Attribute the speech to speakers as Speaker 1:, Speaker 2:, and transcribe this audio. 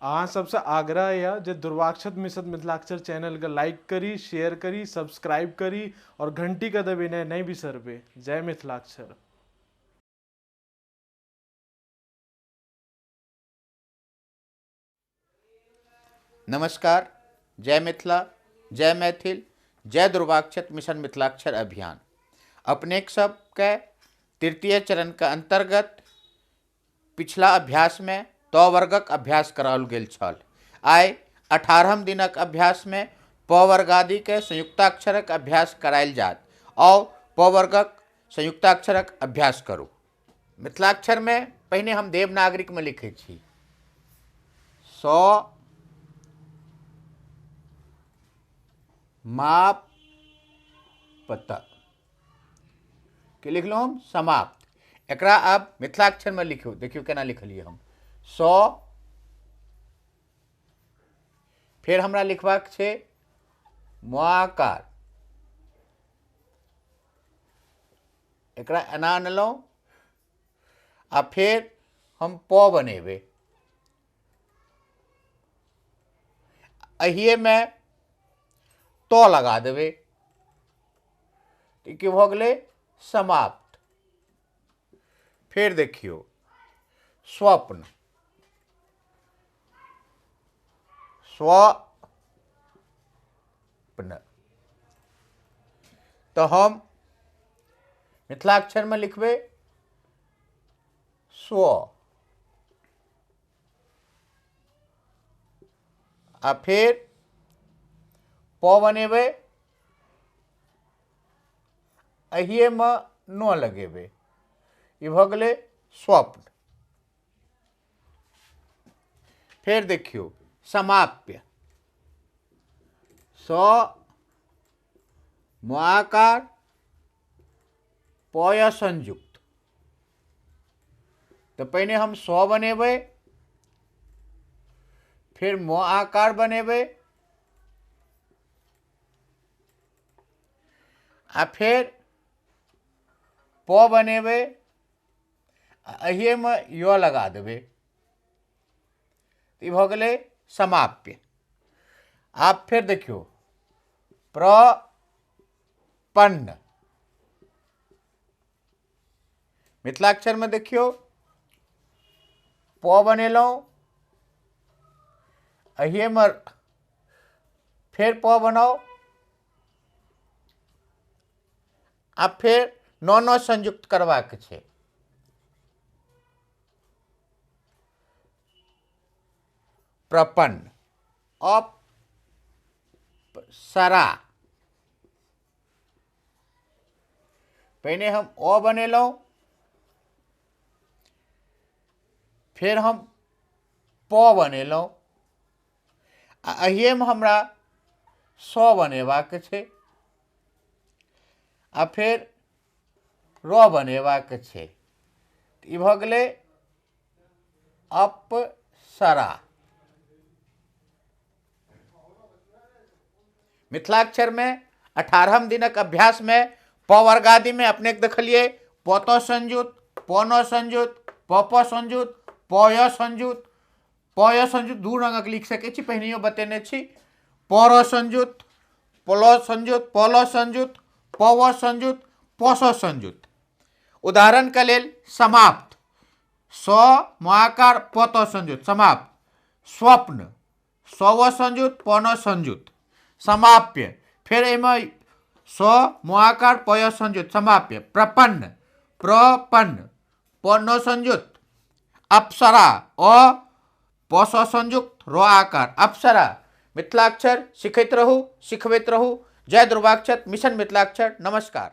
Speaker 1: अहाँ सबसे आग्रह है जे दुर्वाक्षत मिशन मिथिलाक्षर चैनल के लाइक करी, शेयर करी, सब्सक्राइब करी और घंटी का दबाना नहीं बिसरबे। जय मिथिलाक्षर।
Speaker 2: नमस्कार। जय मिथिला, जय मैथिल, जय दुर्वाक्षत मिशन मिथिलाक्षर अभियान। अपने सबके तृतीय चरण के अंतर्गत पिछला अभ्यास में त वर्गक अभ्यास कराओल गेल छल। आइ 18 दिनक अभ्यास में प वर्गादि के संयुक्ताक्षरक अभ्यास करायल जात और प वर्गक संयुक्ताक्षरक अभ्यास करू। मिथिलाक्षर में पहिने हम देवनागरिक में लिखे छी स माप पत के लिखलो हम समाप्त। एकरा अब मिथिलाक्षर में लिखियो, देखियो केना लिखलिए हम स, फिर हमरा लिखबाक छै मुआकार, एकरा एना अनलहुँ आ फिर हम प बनेबै। अहिए में तो लगा देबै, की भ गेलै समाप्त। फिर देखियो स्वप्न, स्वप्न, तो हम मिथिलाक्षर में लिखबै स्व, आ फिर प बनेबै, अहिए में न लगेबै, ई भ गेलै स्वप्न। फिर देखियो समाप्य, स मुआकार पय संयुक्त। तो पहले हम स बनेबै, फिर म आकार बनेबै, आ फिर प बनेबै, अहिए में य लगा देबै, ई भ गेलै समाप्य। आप फिर देखियो प्रपन्न, मिथिलाक्षर में देखियो प बनेलहुँ, अहिए में फिर प बनाओ, आ फिर न संयुक्त करबाक छै। प्रपन्न, अप्सरा, पहले हम अ बनेलहुँ, फिर हम प बनेलहुँ, आ अहिए में हमरा स बनेबाक छै, आ फिर र बनेबाक छै। ई भ गेलै अप्सरा। मिथिलाक्षर में 18 दिनक अभ्यास में प वर्गादि में अपने देखलिए प त संयुक्त, प न संयुक्त, प संयुक्त, प य संयुक्त, प य संयुक्त दू रंगक लिख सकै छी, पहिनेयो बतेने छी। प र संयुक्त, प ल संयुक्त, प ल संयुक्त, प व संयुक्त, प स संयुक्त। उदाहरण के लेल समाप्त, स मुआकार प त संयुक्त समाप्त। स्वप्न, स व संयुक्त, प न संयुक्त समाप्य। फिर एमें स मुआकार प य संयुक्त समाप्य। प्रपन्न, प्रपन्न, प न संयुक्त, अप्सरा, अ प स संयुक्त, र आकार, अप्सरा। मिथिलाक्षर सीखैत रहू, सिखबैत रहू। जय दुर्वाक्षत मिशन मिथिलाक्षर। नमस्कार।